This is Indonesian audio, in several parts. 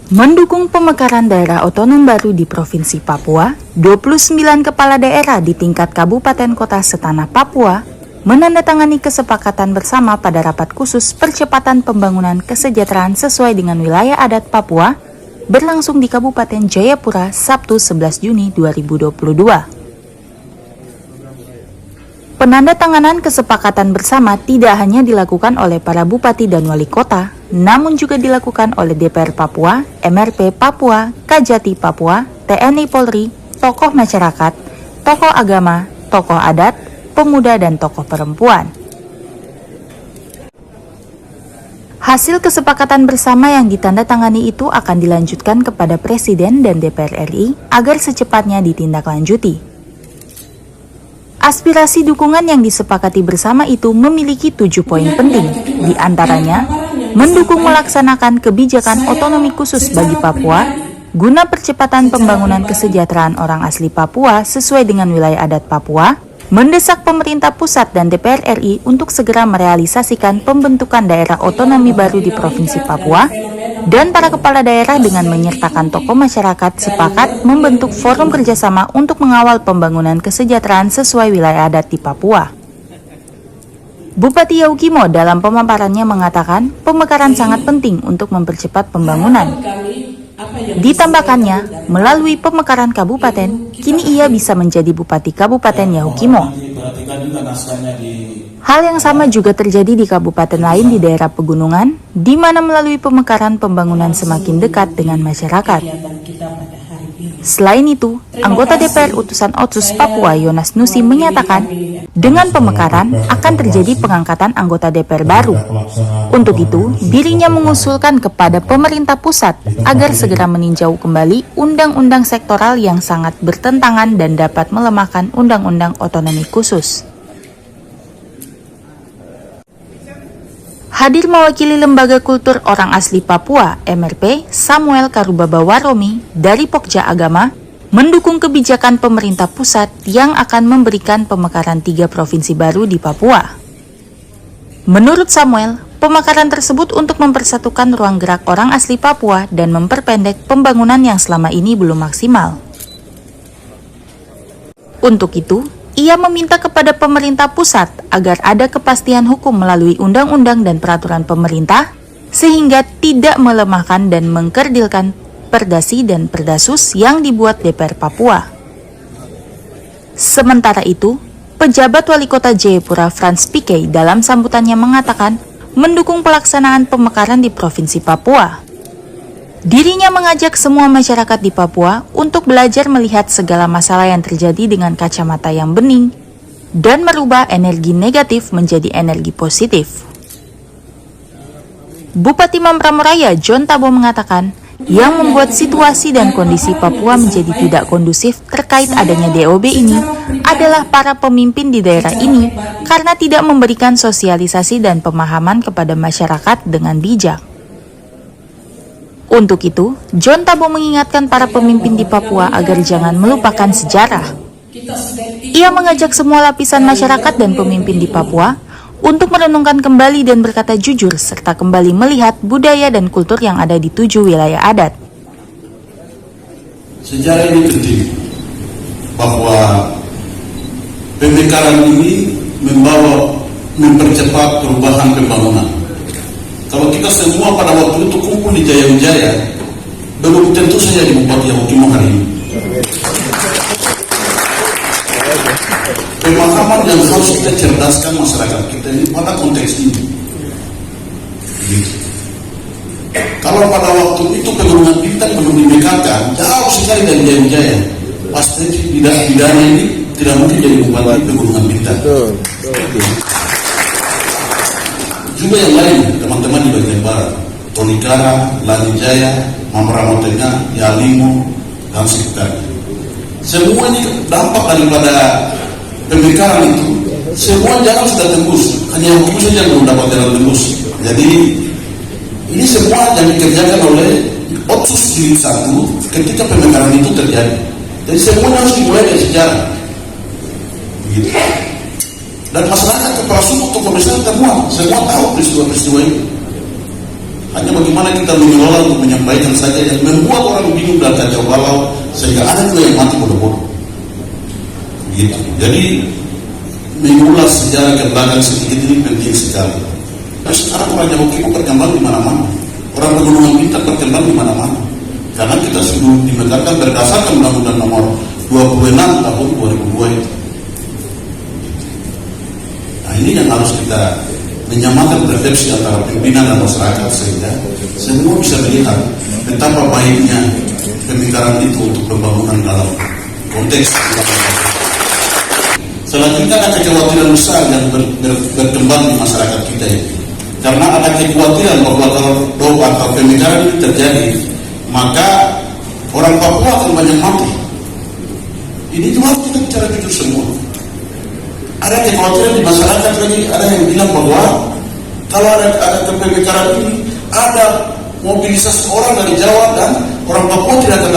Mendukung pemekaran daerah otonom baru di Provinsi Papua, 29 kepala daerah di tingkat kabupaten kota setanah Papua menandatangani kesepakatan bersama pada rapat khusus percepatan pembangunan kesejahteraan sesuai dengan wilayah adat Papua berlangsung di Kabupaten Jayapura Sabtu 11 Juni 2022. Penandatanganan kesepakatan bersama tidak hanya dilakukan oleh para bupati dan wali kota, namun juga dilakukan oleh DPR Papua, MRP Papua, Kajati Papua, TNI Polri, tokoh masyarakat, tokoh agama, tokoh adat, pemuda, dan tokoh perempuan. Hasil kesepakatan bersama yang ditandatangani itu akan dilanjutkan kepada Presiden dan DPR RI agar secepatnya ditindaklanjuti. Aspirasi dukungan yang disepakati bersama itu memiliki 7 poin penting, di antaranya mendukung melaksanakan kebijakan otonomi khusus bagi Papua guna percepatan pembangunan kesejahteraan orang asli Papua sesuai dengan wilayah adat Papua, mendesak pemerintah pusat dan DPR RI untuk segera merealisasikan pembentukan daerah otonomi baru di Provinsi Papua, dan para kepala daerah dengan menyertakan tokoh masyarakat sepakat membentuk forum kerjasama untuk mengawal pembangunan kesejahteraan sesuai wilayah adat di Papua. Bupati Yaukimo dalam pemaparannya mengatakan pemekaran sangat penting untuk mempercepat pembangunan. Ditambahkannya, melalui pemekaran kabupaten, kini ia bisa menjadi Bupati Kabupaten Yaukimo. Hal yang sama juga terjadi di kabupaten lain di daerah pegunungan, di mana melalui pemekaran pembangunan semakin dekat dengan masyarakat. Selain itu, anggota DPR utusan Otsus Papua Yonas Nusi menyatakan, dengan pemekaran akan terjadi pengangkatan anggota DPR baru. Untuk itu, dirinya mengusulkan kepada pemerintah pusat agar segera meninjau kembali undang-undang sektoral yang sangat bertentangan dan dapat melemahkan undang-undang otonomi khusus. Hadir mewakili Lembaga Kultur Orang Asli Papua, MRP, Samuel Karubaba Waromi, dari Pokja Agama, mendukung kebijakan pemerintah pusat yang akan memberikan pemekaran 3 provinsi baru di Papua. Menurut Samuel, pemekaran tersebut untuk mempersatukan ruang gerak orang asli Papua dan memperpendek pembangunan yang selama ini belum maksimal. Untuk itu, ia meminta kepada pemerintah pusat agar ada kepastian hukum melalui undang-undang dan peraturan pemerintah, sehingga tidak melemahkan dan mengkerdilkan perdasi dan perdasus yang dibuat DPR Papua. Sementara itu, pejabat wali kota Jayapura Franz Pikey dalam sambutannya mengatakan mendukung pelaksanaan pemekaran di Provinsi Papua. Dirinya mengajak semua masyarakat di Papua untuk belajar melihat segala masalah yang terjadi dengan kacamata yang bening dan merubah energi negatif menjadi energi positif. Bupati Mampramo-Raya John Tabo mengatakan, yang membuat situasi dan kondisi Papua menjadi tidak kondusif terkait adanya DOB ini adalah para pemimpin di daerah ini karena tidak memberikan sosialisasi dan pemahaman kepada masyarakat dengan bijak. Untuk itu, John Tabo mengingatkan para pemimpin di Papua agar jangan melupakan sejarah. Ia mengajak semua lapisan masyarakat dan pemimpin di Papua untuk merenungkan kembali dan berkata jujur serta kembali melihat budaya dan kultur yang ada di 7 wilayah adat. Sejarah ini penting, bahwa pemekaran ini mempercepat perubahan pembangunan. Kalau kita semua pada waktu itu kumpul di Jaya Wijaya, belum tentu saja di Bupati Yaukimo hari ini. Pemahaman yang harus kita cerdaskan masyarakat kita ini pada konteks ini. Kalau pada waktu itu Pegunungan Bintang belum dimekarkan, jauh sekali dari Jaya Wijaya, pasti bidana ini tidak mungkin jadi Bupati Pegunungan Bintang. Juga yang lain, teman-teman di bagian barat, Tolikara, Lanijaya, Mampramo Tengah, Yalimo, dan sekitar. Semua ini dampak daripada pemekaran itu. Semua jalan sudah tembus, hanya yang tembus saja belum dapat jalan tembus. Jadi ini semua yang dikerjakan oleh Otsus Jilid 1 ketika pemekaran itu terjadi. Jadi semuanya harus dimulai dari sejarah. Begitu. Dan masyarakat kepala suku tokoh besar semua tahu peristiwa-peristiwa ini. Hanya bagaimana kita mengelola untuk menyampaikan saja yang membuat orang bingung dan kacau balau, sehingga ada juga yang mati bodoh-bodoh. Gitu. Jadi mengulas sejarah ke belakang sedikit ini penting sekali. Nah, sekarang orang Jawa Timur berkembang di mana-mana, orang Pegunungan Bintang berkembang di mana-mana, karena kita sudah dimegahkan berdasarkan Undang-Undang Nomor 26 tahun 2002 itu. Nah, ini yang harus kita menyamakan persepsi antara pimpinan dan masyarakat, sehingga semua bisa melihat betapa baiknya pemekaran itu untuk pembangunan dalam konteks. Selanjutnya ada kekhawatiran besar yang berkembang di masyarakat kita ini. Karena ada kekhawatiran bahwa kalau doa atau pemekaran ini terjadi, maka orang Papua akan banyak mati. Ini juga harus kita bicara jujur semua. Ada kekhawatiran di masyarakat lagi, ada yang bilang bahwa kalau ada pemekaran ini, ada mobilisasi orang dari Jawa dan orang Papua tidak akan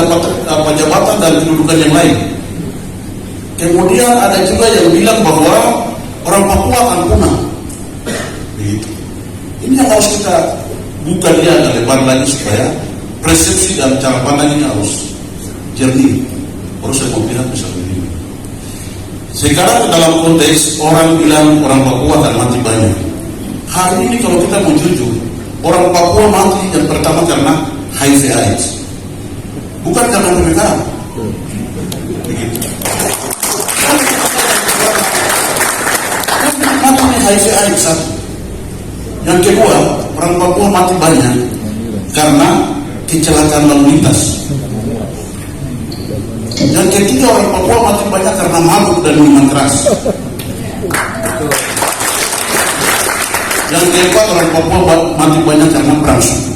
dapat jabatan dan kedudukan yang lain. Kemudian ada juga yang bilang bahwa orang Papua akan punah. Begitu. Ini yang harus kita buka dia agak lebar lagi supaya persepsi dan cara pandang ini harus jernih. Harus semua pihak bisa begini. Sekarang dalam konteks orang bilang orang Papua akan mati banyak. Hari ini kalau kita mau jujur, orang Papua mati yang pertama karena HIV/AIDS, bukan karena pemekaran. Begitu. Mati HIV/AIDS satu. Yang kedua, orang Papua mati banyak karena kecelakaan lalu lintas. Yang ketiga, orang Papua mati banyak karena mabuk dan minuman keras. Yang keempat, orang Papua mati banyak karena perang suku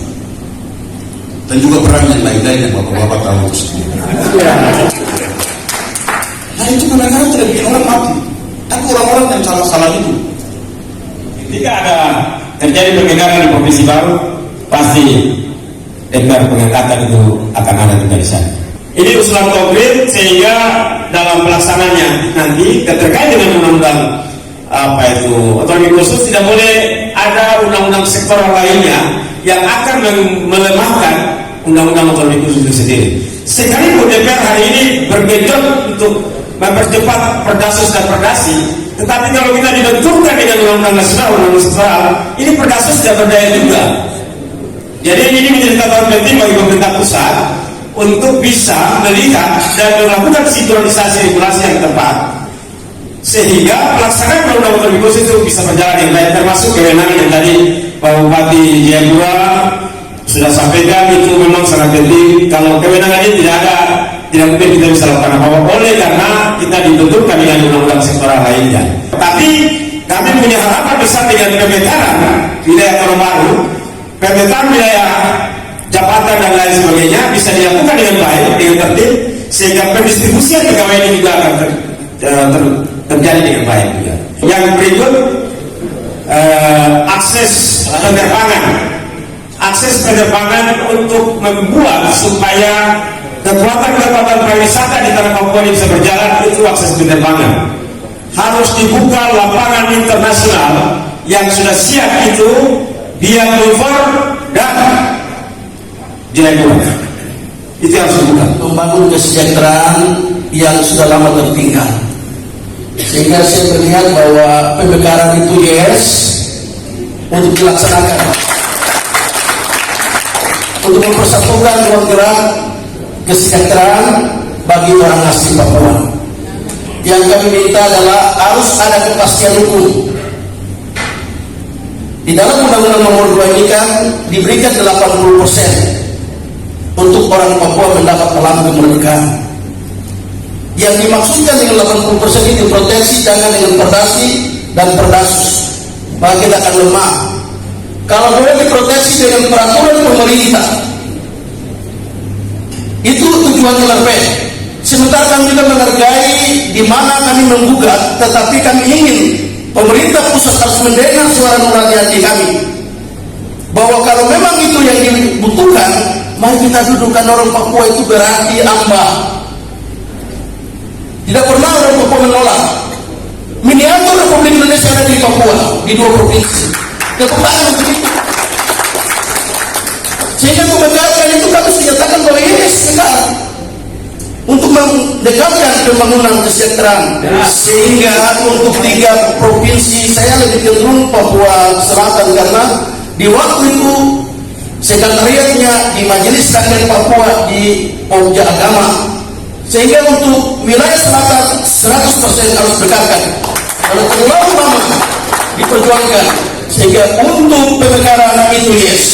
dan juga perang yang lain-lain yang bapak-bapak tahu itu sendiri. Nah, itu kadang-kadang tidak bikin orang mati, tapi orang-orang yang salah-salah itu. Ketika ada terjadi pemekaran di provinsi baru, pasti DPR pengangkatan itu akan ada juga di sana. Ini usulan konkret sehingga dalam pelaksananya nanti terkait dengan undang-undang otonomi khusus tidak boleh ada undang-undang sektor lainnya yang akan melemahkan undang-undang otonomi khusus itu sendiri. Sekalipun DPR hari ini bergenjot untuk mempercepat Perdasus dan Perdasi, tetapi kalau kita dibenturkan dengan undang-undang nasional, undang-undang sektoral, ini Perdasus tidak berdaya juga. Jadi ini menjadi catatan penting bagi pemerintah pusat untuk bisa melihat dan melakukan sinkronisasi regulasi yang tepat, sehingga pelaksanaan undang-undang otonomi khusus itu bisa berjalan yang baik, termasuk kewenangan yang tadi Pak Bupati Jayapura sudah sampaikan. Itu memang sangat penting. Kalau kewenangan ini tidak mungkin kita bisa lakukan apa-apa, oleh karena kita dibenturkan dengan undang-undang sektoral lainnya. Tapi kami punya harapan besar dengan pemekaran wilayah Tol Baru, pemekaran wilayah jabatan dan lain sebagainya bisa dilakukan dengan baik, dengan tertib, sehingga pendistribusian pegawai ini juga akan terjadi dengan baik juga. Yang berikut, akses penerbangan untuk membuat supaya kekuatan pariwisata di tanah Papua ini bisa berjalan. Itu akses penerbangan harus dibuka lapangan internasional yang sudah siap, itu Biak Numfor dan Jayapura. Itu harus dibuka. Membangun kesejahteraan yang sudah lama tertinggal, sehingga saya melihat bahwa pemekaran itu untuk dilaksanakan, untuk mempersatukan ruang gerak kesejahteraan bagi orang asli Papua. Yang kami minta adalah harus ada kepastian hukum. Di dalam Undang-Undang Nomor 2 ini kan diberikan 80% untuk orang Papua mendapat alam kemerdekaan. Yang dimaksudkan dengan 80% ini diproteksi jangan dengan Perdasi dan Perdasus, maka kita akan lemah. Kalau boleh diproteksi dengan peraturan pemerintah, itu tujuannya lebih. Sementara kami juga menghargai di mana kami menggugat, tetapi kami ingin pemerintah pusat harus mendengar suara nurani hati kami, bahwa kalau memang itu yang dibutuhkan, mari kita dudukkan. Orang Papua itu berarti ambah. Tidak pernah orang Papua menolak. Miniatur Republik Indonesia ada di Papua, di 2 provinsi. Tidak pernah begitu. nyatakan bahwa yes, sekarang untuk mendekatkan pembangunan kesejahteraan, sehingga untuk 3 provinsi saya lebih cenderung Papua Selatan, karena di waktu itu sekretariatnya di Majelis Rakyat Papua di Pokja Agama, sehingga untuk wilayah selatan 100% harus berkaitan. Kalau terlalu lama diperjuangkan, sehingga untuk pemekaran itu yes,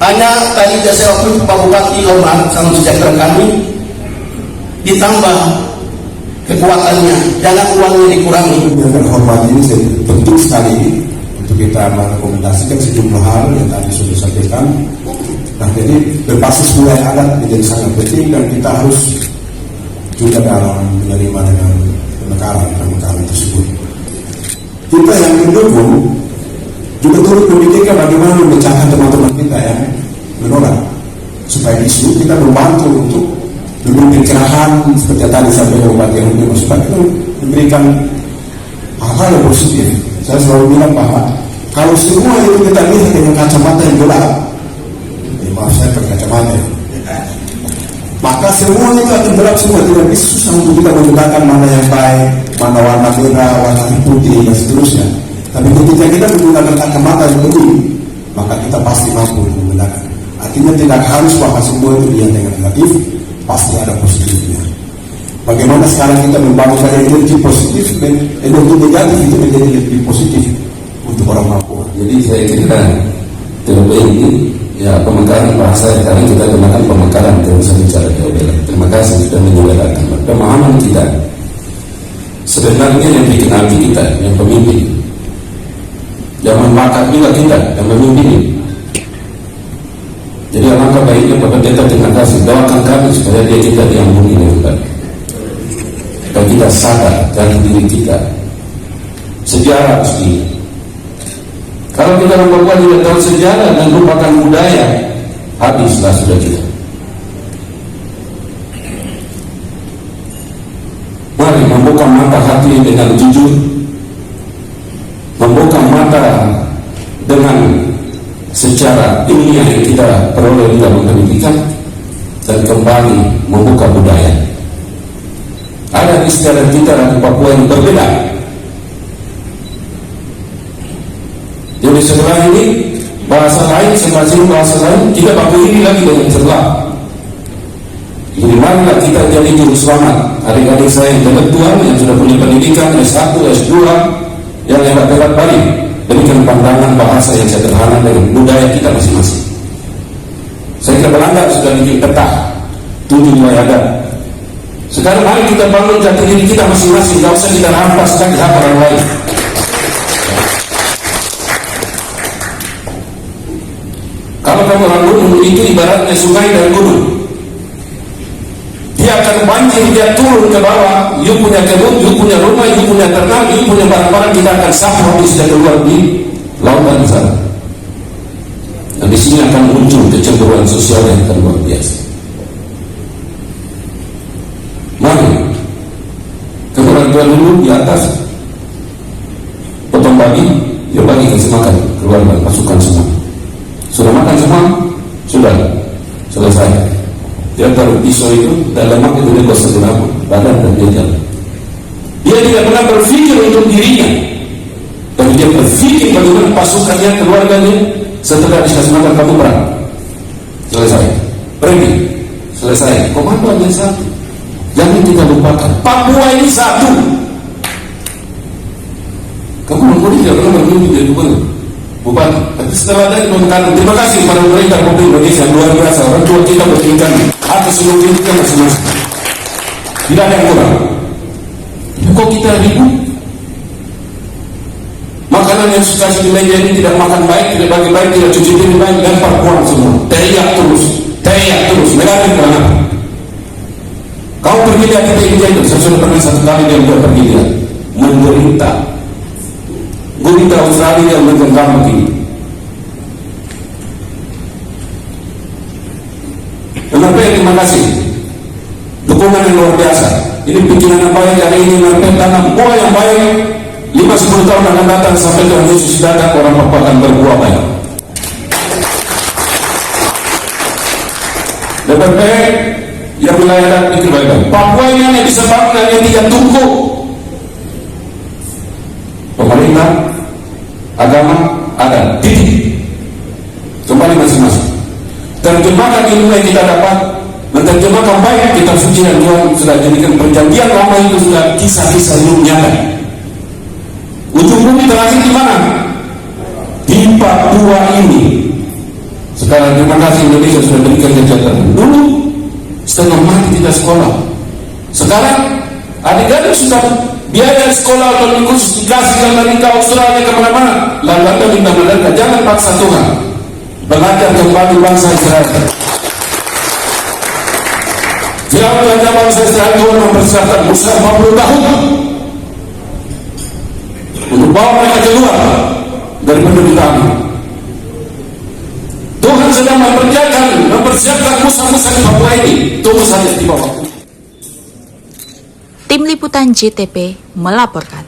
hanya tadi saya waktu Pak Bupati hormat salam sejahtera kami ditambah kekuatannya, jangan uangnya dikurangi. Yang terhormat ini penting sekali untuk kita merekomendasikan sejumlah hal yang tadi sudah disampaikan. Nah, jadi berbasis wilayah adat menjadi sangat penting, dan kita harus juga dalam menerima dengan pemekaran tersebut. Kita yang mendukung juga turut memikirkan bagaimana memecahkan teman-teman kita yang menolak, supaya isu kita membantu untuk memberi pencerahan seperti yang tadi sampai Bupati Hulu, supaya kita memberikan hal-hal yang positif. Saya selalu bilang bahwa kalau semua itu kita lihat dengan kacamata yang gelap, maaf saya pakai kacamata, maka semua itu akan gelap semua, tidak bisa susah untuk kita menggunakan mana yang baik, mana warna merah, warna putih, dan seterusnya. Tapi ketika kita menggunakan kacamata yang lebih, maka kita pasti mampu menggunakan. Artinya tidak harus bahwa semua itu dilihat dengan negatif, pasti ada positifnya. Bagaimana sekarang kita membangun energi positif dan energi negatif itu menjadi lebih positif untuk orang Papua. Jadi saya kira TOB ini ya pemekaran bahasa yang sekarang kita gunakan pemekaran, tidak usah bicara TOB. Terima kasih sudah menyuarakan pemahaman kita. Sebenarnya yang bikin hati kita, yang pemimpin. Jangan makan juga kita yang memimpin. Jadi alangkah baiknya Bapak Pendeta terima kasih, doakan kami supaya dia kita diampuni oleh Tuhan. Dan kita sadar dari diri kita. Sejarah pasti. Kalau kita orang Papua tidak tahu sejarah dan merupakan budaya, habislah sudah kita. Mari membuka mata hati dengan jujur, membuka mata dengan secara ilmiah yang kita peroleh di dalam pendidikan, dan kembali membuka budaya. Ada istilah kita di Papua yang berbeda. Jadi setelah ini bahasa lain, sebagainya bahasa lain, kita pakai ini lagi dengan cerlah. Jadi marilah kita jadi juru selamat adik-adik saya yang intelektual yang sudah punya pendidikan S1, S2 yang hebat-hebat balik, berikan pandangan bahasa yang sederhana dengan budaya kita masing-masing. Saya kira Belanda sudah bikin peta 7 wilayah adat. Sekarang mari kita bangun jati diri kita masing-masing, tidak usah kita rampas lagi hak orang lain. Kalau kamu orang gunung, itu ibaratnya sungai dan gunung. Dia akan banjir, dia turun ke bawah. You punya kebun, you punya rumah, you punya ternak, you punya barang-barang, kita akan sapu habis dan keluar di lautan sana. Dan di sini akan muncul kecemburuan sosial yang akan luar biasa. Mari kemudian dulu di atas potong bagi, dia bagi kasih makan keluarga, pasukan semua. Sudah makan semua? Sudah selesai. Dia taruh pisau itu dan lemak itu dia gosok di badan dan dia jalan. Dia tidak pernah berpikir untuk dirinya, tapi dia berpikir bagaimana pasukannya, keluarganya. Setelah dikasih makan kamu perang, selesai. Pergi, selesai. Komando hanya satu. Jangan kita lupakan, Papua ini satu. Kamu mengikuti tidak pernah bermimpi jadi gubernur, bupati. Tapi setelah dari pemekaran, terima kasih kepada pemerintah Republik Indonesia yang luar biasa. Orang tua kita berikan atas seluruh kita masing-masing. Tidak ada yang kurang. Kok kita ribut? Makanan yang suka di meja ini tidak makan baik, tidak bagi baik, tidak cuci piring baik, lempar buang semua. Teriak terus, negatif banget. Kau pergi lihat kita ini, saya sudah pernah satu kali dia pergi lihat, menderita. Gurita Australia yang bergenggam begini. Kenapa ya, terima kasih. Dukungan yang luar biasa. Ini bikinan yang baik hari ini, nanti tanam buah yang baik. 5-10 tahun akan datang sampai Tuhan Yesus datang, orang Papua akan berbuah baik. BPPN yang wilayah dan Iklim. Papua ini hanya bisa bangun hanya 3 tungku: pemerintah, agama, adat, titik. Kembali masing-masing. Terjemahkan ilmu yang kita dapat, menerjemahkan baik kitab suci yang Tuhan sudah jadikan perjanjian lama itu sudah kisah-kisah hidup nyata. Ujung bumi terakhir di mana? Di Papua ini. Sekarang terima kasih Indonesia sudah berikan kejahatan. Dulu setengah mati tidak sekolah. Sekarang adik-adik sudah biaya sekolah atau khusus dikasih ke Amerika, Australia, kemana-mana. Lalu Anda minta mereka jangan paksa Tuhan. Belajar kembali bangsa Israel. Jangan belajar bangsa Israel. Tuhan mempersiapkan Musa 50 tahun untuk bawa mereka keluar dari penderitaan. Tuhan sedang mempersiapkan Musa di Papua ini. Tunggu saja di bawah. Tim Liputan JTP melaporkan.